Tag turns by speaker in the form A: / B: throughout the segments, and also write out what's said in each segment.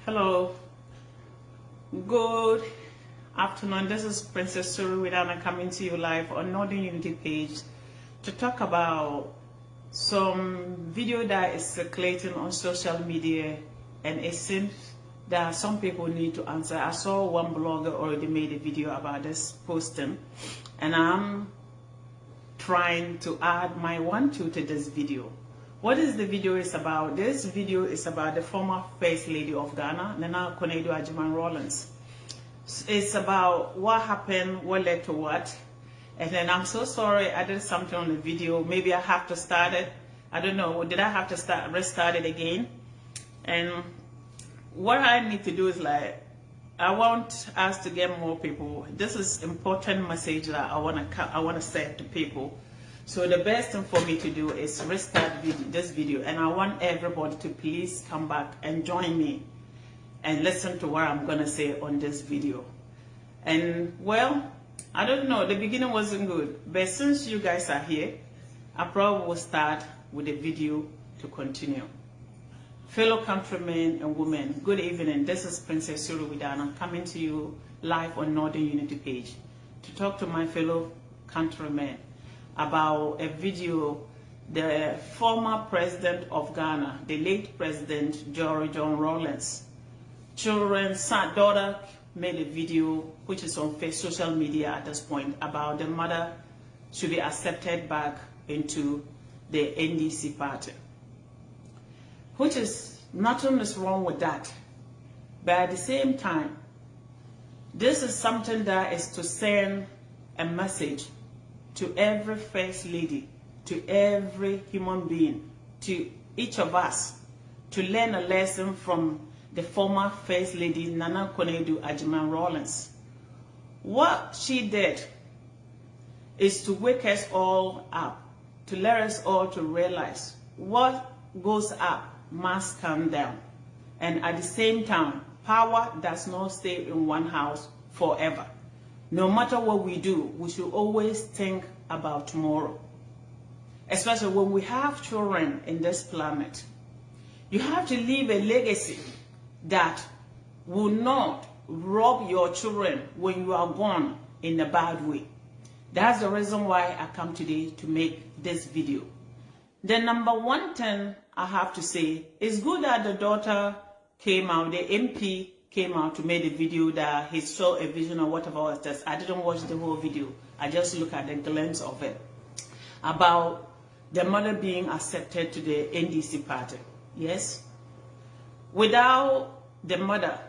A: Hello, good afternoon. This is Princess Suru Widana coming to you live on Northern Unity page to talk about some video that is circulating on social media, and it seems that some people need to answer. I saw one blogger already made a video about this posting, and I'm trying to add my 1-2 to this video. What is the video is about? This video is about the former First Lady of Ghana, Nana Konadu Rawlings. It's about what happened, what led to what. And then I'm so sorry I did something on the video. Maybe I have to start it. I don't know. Did I have to restart it again? And what I need to do is I want us to get more people. This is important message that I want to send to people. So the best thing for me to do is restart this video, and I want everybody to please come back and join me and listen to what I'm gonna say on this video. And well, I don't know, the beginning wasn't good, but since you guys are here, I probably will start with the video to continue. Fellow countrymen and women, good evening. This is Princess Suru Widana coming to you live on Northern Unity page to talk to my fellow countrymen about a video the former president of Ghana, the late president John Rawlings, daughter made a video which is on social media at this point about the mother should be accepted back into the NDC party, which is nothing is wrong with that. But at the same time, this is something that is to send a message to every first lady, to every human being, to each of us, to learn a lesson from the former first lady Nana Konadu Rawlings. What she did is to wake us all up, to let us all to realize what goes up must come down. And at the same time, power does not stay in one house forever. No matter what we do, we should always think about tomorrow. Especially when we have children in this planet. You have to leave a legacy that will not rob your children when you are gone in a bad way. That's the reason why I come today to make this video. The number one thing I have to say, it's good that the daughter came out, the MP came out to make a video that he saw a vision or whatever was this. I didn't watch the whole video. I just look at the glimpse of it. About the mother being accepted to the NDC party. Yes? Without the mother,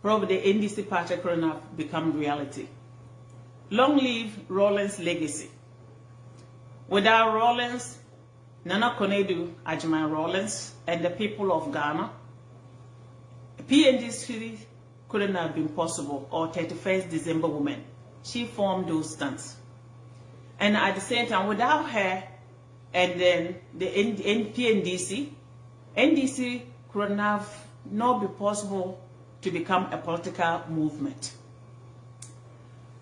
A: probably the NDC party could not become reality. Long live Rawlings' legacy. Without Rawlings, Nana Konadu Rawlings and the people of Ghana, PNDC couldn't have been possible, or 31st December woman. She formed those stunts. And at the same time, without her, and then the NDC could have not be possible to become a political movement.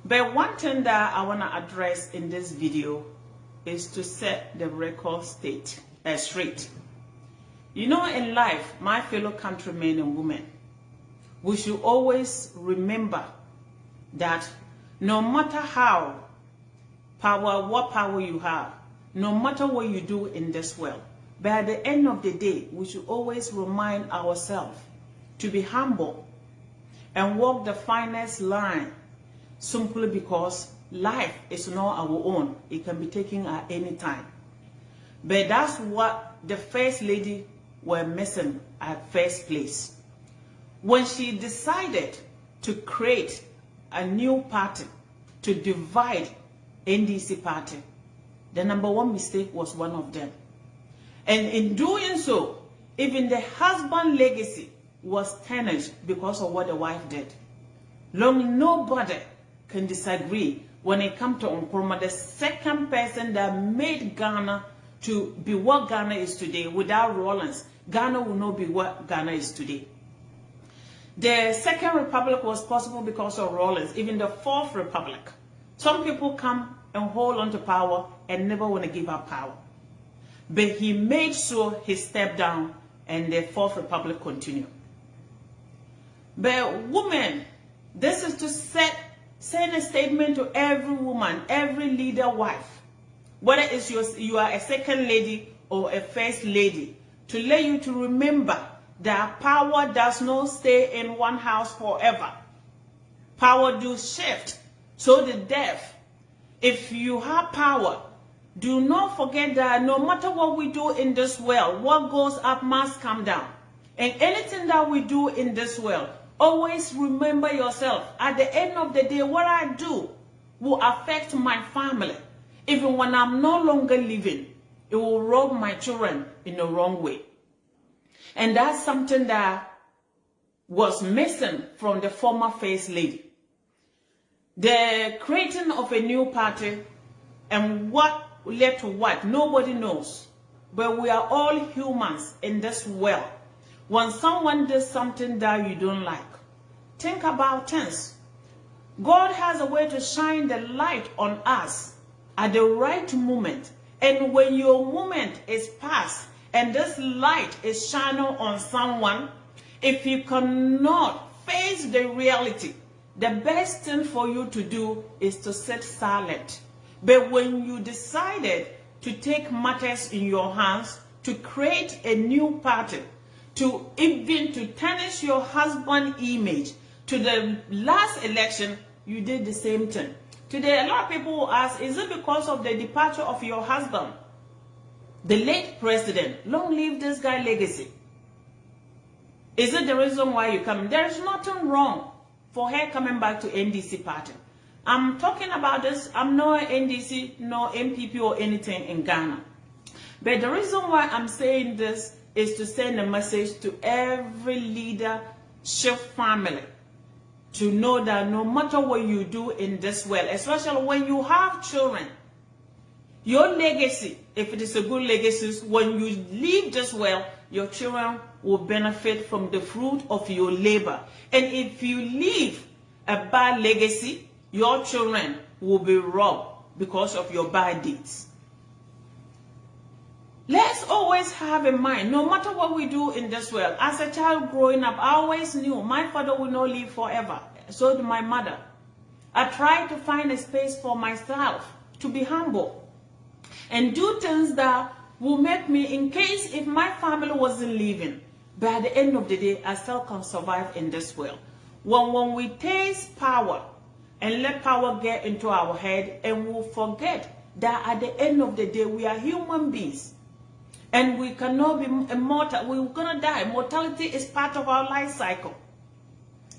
A: But one thing that I want to address in this video is to set the record straight. You know, in life, my fellow countrymen and women, we should always remember that no matter what power you have, no matter what you do in this world, but at the end of the day, we should always remind ourselves to be humble and walk the finest line, simply because life is not our own. It can be taken at any time. But that's what the First Lady were missing at first place. When she decided to create a new party to divide NDC party, the number one mistake was one of them. And in doing so, even the husband legacy was tarnished because of what the wife did. Nobody can disagree when it comes to Nkrumah, the second person that made Ghana to be what Ghana is today. Without Rawlings, Ghana will not be what Ghana is today. The Second Republic was possible because of Rawlings, even the Fourth Republic. Some people come and hold on to power and never want to give up power. But he made sure he stepped down and the Fourth Republic continued. But women, this is to send a statement to every woman, every leader wife, whether it's you are a second lady or a first lady, to let you to remember that power does not stay in one house forever. Power do shift. So the deaf. If you have power, do not forget that no matter what we do in this world, what goes up must come down. And anything that we do in this world, always remember yourself. At the end of the day, what I do will affect my family. Even when I'm no longer living, it will rub my children in the wrong way. And that's something that was missing from the former first lady. The creating of a new party and what led to what, nobody knows. But we are all humans in this world. When someone does something that you don't like, think about things. God has a way to shine the light on us at the right moment. And when your moment is past and this light is shining on someone, if you cannot face the reality, the best thing for you to do is to sit silent. But when you decided to take matters in your hands, to create a new party, to even to tarnish your husband's image, to the last election, you did the same thing. Today, a lot of people will ask, is it because of the departure of your husband, the late president? Long live this guy's legacy. Is it the reason why you come? There is nothing wrong for her coming back to NDC party. I'm talking about this. I'm not NDC, no MPP or anything in Ghana. But the reason why I'm saying this is to send a message to every leadership family to know that no matter what you do in this world, especially when you have children, your legacy, if it is a good legacy, when you leave this world, your children will benefit from the fruit of your labor. And if you leave a bad legacy, your children will be robbed because of your bad deeds. Let's always have in mind, no matter what we do in this world, as a child growing up, I always knew my father will not live forever. So did my mother. I tried to find a space for myself to be humble and do things that will make me, in case if my family wasn't living, but at the end of the day, I still can survive in this world. When we taste power and let power get into our head, and we'll forget that at the end of the day, we are human beings. And we cannot be immortal. We're going to die. Mortality is part of our life cycle.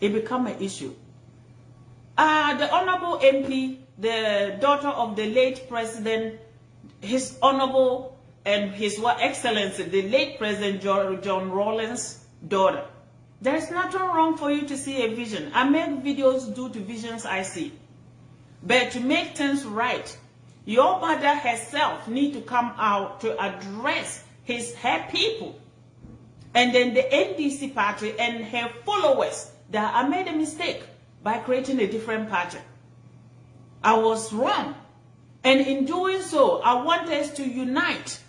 A: It becomes an issue. The Honorable MP, the daughter of the late president, His Honorable and His Excellency, the late President John Rawlings' daughter. There's nothing wrong for you to see a vision. I make videos due to visions I see. But to make things right, your mother herself needs to come out to address her people. And then the NDC party and her followers that I made a mistake by creating a different party. I was wrong. And in doing so, I want us to unite.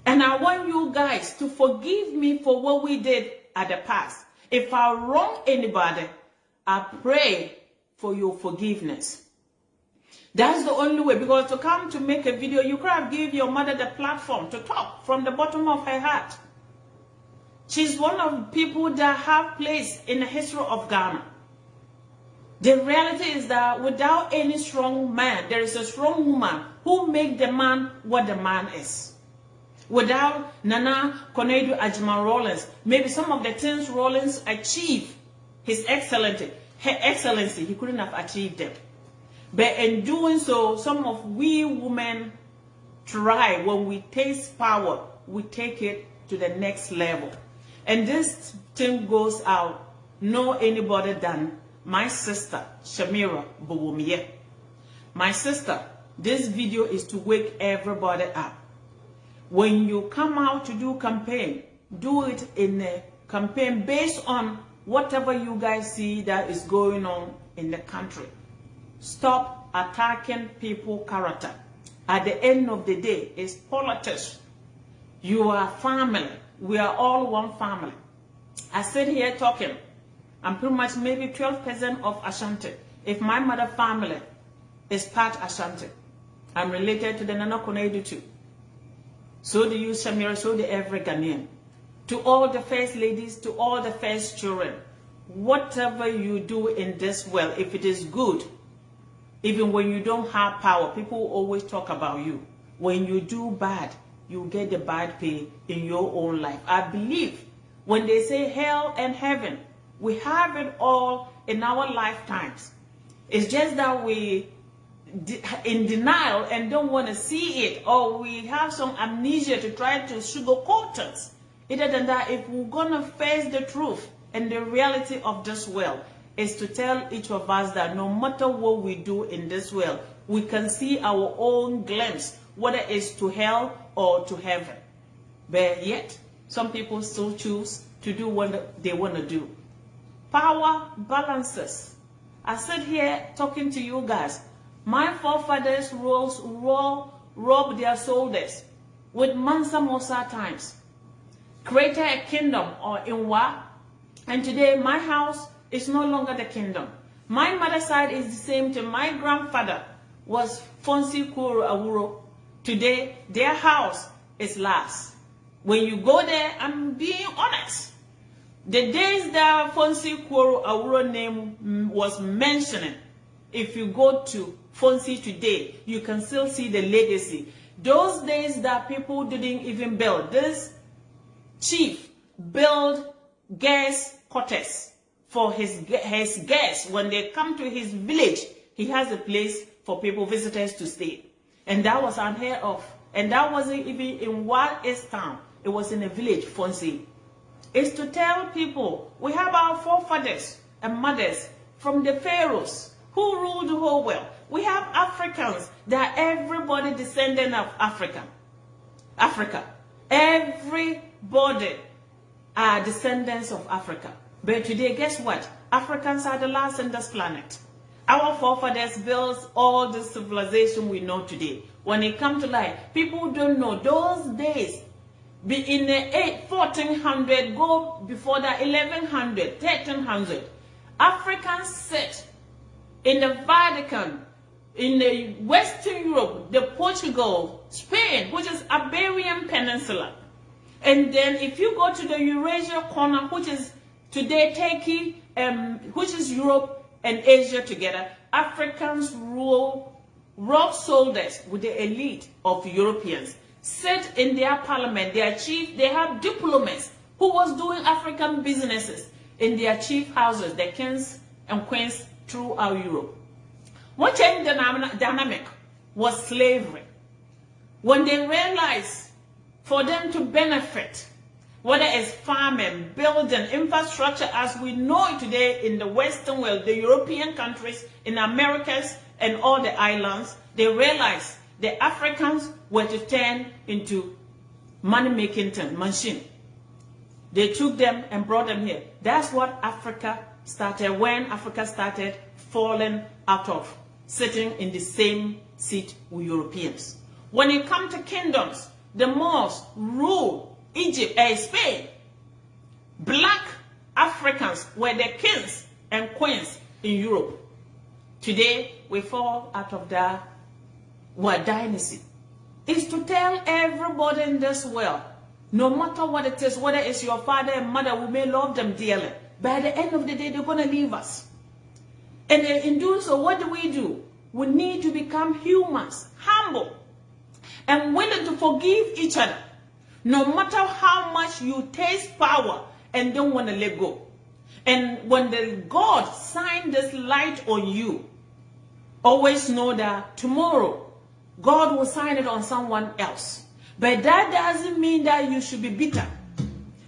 A: And I want you guys to forgive me for what we did at the past. If I wrong anybody, I pray for your forgiveness. That's the only way, because to come to make a video, you could have given your mother the platform to talk from the bottom of her heart. She's one of the people that have place in the history of Ghana. The reality is that without any strong man, there is a strong woman who makes the man what the man is. Without Nana Konadu Agyeman Rawlings, maybe some of the things Rawlings achieved, His Excellency, Her Excellency, he couldn't have achieved them. But in doing so, some of we women try, when we taste power, we take it to the next level. And this thing goes out, no anybody than my sister, Shamira Bowumia. My sister, this video is to wake everybody up. When you come out to do campaign, do it in a campaign based on whatever you guys see that is going on in the country. Stop attacking people's character. At the end of the day, it's politics. You are family. We are all one family. I sit here talking. I'm pretty much maybe 12% of Ashanti. If my mother family is part Ashanti, I'm related to the Nana Konaidu too. So do you, Shamira, so do every Ghanaian. To all the first ladies, to all the first children, whatever you do in this world, if it is good, even when you don't have power, people always talk about you. When you do bad, you get the bad pay in your own life. I believe when they say hell and heaven, we have it all in our lifetimes. It's just that we in denial and don't want to see it, or we have some amnesia to try to sugarcoat it. Other than that, if we're gonna face the truth and the reality of this world, is to tell each of us that no matter what we do in this world, we can see our own glimpse, whether it's to hell or to heaven. But yet, some people still choose to do what they want to do. Power balances. I sit here talking to you guys. My forefathers robbed their soldiers with Mansa Musa times, created a kingdom or Inwa, and today my house is no longer the kingdom. My mother's side is the same to my grandfather was Fonsi Kuru Awuro. Today their house is last. When you go there, I'm being honest. The days that Fonsi Kuru Awuro name was mentioning, if you go to Fonsi today, you can still see the legacy. Those days that people didn't even build, this chief built guest quarters for his guests. When they come to his village, he has a place for people, visitors to stay. And that was unheard of. And that wasn't even in Wild East Town. It was in a village, Fonsi. It's to tell people, we have our forefathers and mothers from the pharaohs who ruled the whole world. We have Africans, that everybody descendant of Africa. Everybody are descendants of Africa. But today, guess what? Africans are the last on this planet. Our forefathers built all the civilization we know today. When it comes to life, people don't know those days. In the 1400, go before the 1100, 1300, Africans sit in the Vatican, in the Western Europe, the Portugal, Spain, which is Iberian Peninsula. And then if you go to the Eurasia corner, which is today Turkey, which is Europe and Asia together, Africans rule rock soldiers with the elite of Europeans. Sit in their parliament, their chief, they have diplomats who was doing African businesses in their chief houses, the kings and queens throughout Europe. What changed the dynamic was slavery. When they realized for them to benefit, whether it's farming, building, infrastructure as we know it today in the Western world, the European countries, in Americas and all the islands, they realized the Africans were to turn into money-making machine. They took them and brought them here. That's what Africa started, when Africa started falling out of sitting in the same seat with Europeans. When it comes to kingdoms, the Moors ruled Egypt and Spain. Black Africans were the kings and queens in Europe. Today, we fall out of that dynasty. It's to tell everybody in this world, no matter what it is, whether it's your father and mother, we may love them dearly, but at the end of the day, they're going to leave us. And in doing so, what do? We need to become humans, humble, and willing to forgive each other, no matter how much you taste power and don't want to let go. And when the God signed this light on you, always know that tomorrow, God will sign it on someone else. But that doesn't mean that you should be bitter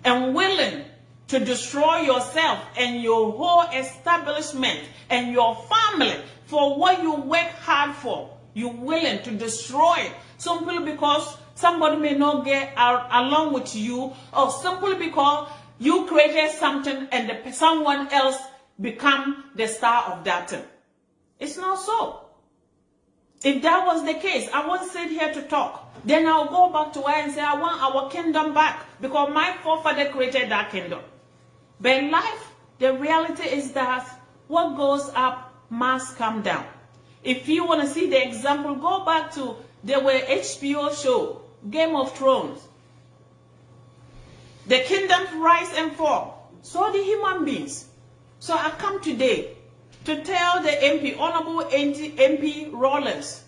A: and willing to destroy yourself and your whole establishment and your family for what you work hard for. You're willing to destroy it simply because somebody may not get along with you, or simply because you created something and someone else become the star of that thing. It's not so. If that was the case, I won't sit here to talk. Then I'll go back to where and say, I want our kingdom back, because my forefather created that kingdom. But life the reality is that what goes up must come down. If you want to see the example, go back to the HBO show, Game of Thrones. The kingdoms rise and fall. So the human beings. So I come today to tell the MP, Honorable MP Rawlings,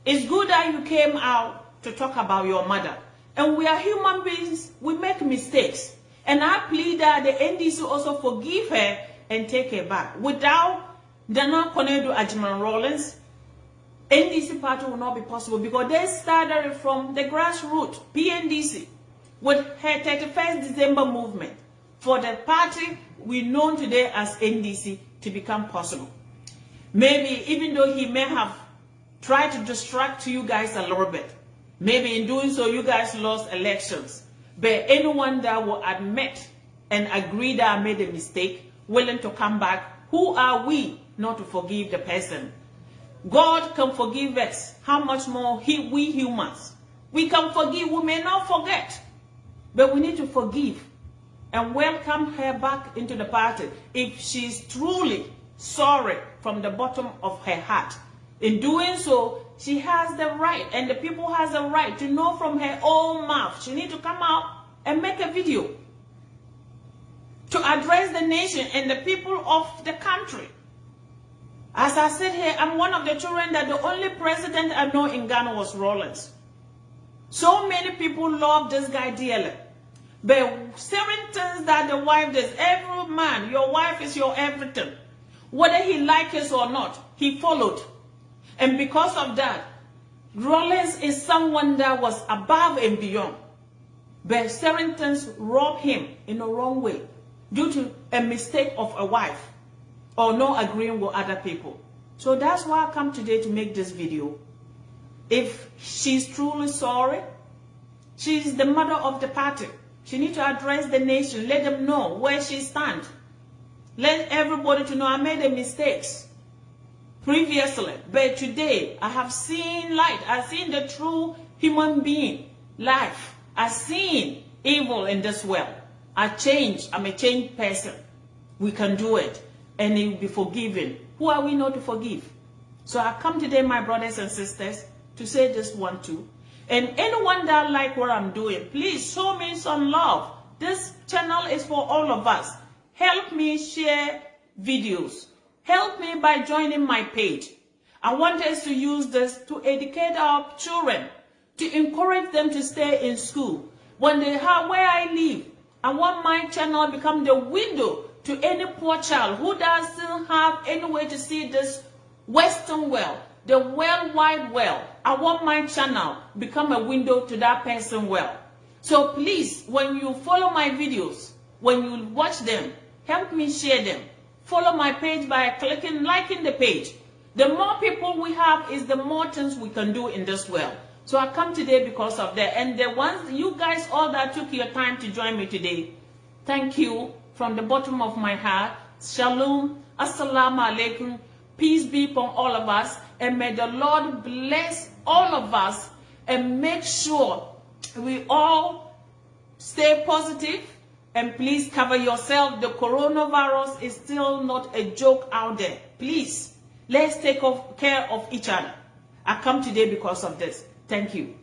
A: it's good that you came out to talk about your mother. And we are human beings, we make mistakes. And I plead that the NDC also forgive her and take her back. Without Dana Konedu Ajiman Rawlings, NDC party will not be possible because they started from the grassroots, PNDC, with her 31st December movement for the party we know today as NDC to become possible. Maybe even though he may have tried to distract you guys a little bit, maybe in doing so you guys lost elections, but anyone that will admit and agree that I made a mistake, willing to come back, who are we not to forgive the person? God can forgive us. How much more we humans? We can forgive, we may not forget, but we need to forgive and welcome her back into the party if she's truly sorry from the bottom of her heart. In doing so, she has the right, and the people has the right to know from her own mouth. She needs to come out and make a video to address the nation and the people of the country. As I said here, I'm one of the children that the only president I know in Ghana was Rawlings. So many people love this guy dearly. But certain things that the wife does, every man, your wife is your everything. Whether he likes it or not, he followed. And because of that, Rawlings is someone that was above and beyond. But certain things robbed him in the wrong way due to a mistake of a wife or not agreeing with other people. So that's why I come today to make this video. If she's truly sorry, she's the mother of the party. She needs to address the nation, let them know where she stands. Let everybody to know I made the mistakes previously, but today I have seen light. I've seen the true human being life. I've seen evil in this world. I changed. I'm a changed person. We can do it, and it will be forgiven. Who are we not to forgive? So I come today, my brothers and sisters, to say this one too. And anyone that like what I'm doing, please show me some love. This channel is for all of us. Help me share videos. Help me by joining my page. I want us to use this to educate our children, to encourage them to stay in school. When they have where I live, I want my channel to become the window to any poor child who doesn't have any way to see this Western world, the world wide world. I want my channel become a window to that person world. So please, when you follow my videos, when you watch them, help me share them. Follow my page by clicking, liking the page. The more people we have is the more things we can do in this world. So I come today because of that. And the ones, you guys all that took your time to join me today, thank you from the bottom of my heart. Shalom, assalamu alaikum, peace be upon all of us. And may the Lord bless all of us and make sure we all stay positive. And please cover yourself. The coronavirus is still not a joke out there. Please, let's take care of each other. I come today because of this. Thank you.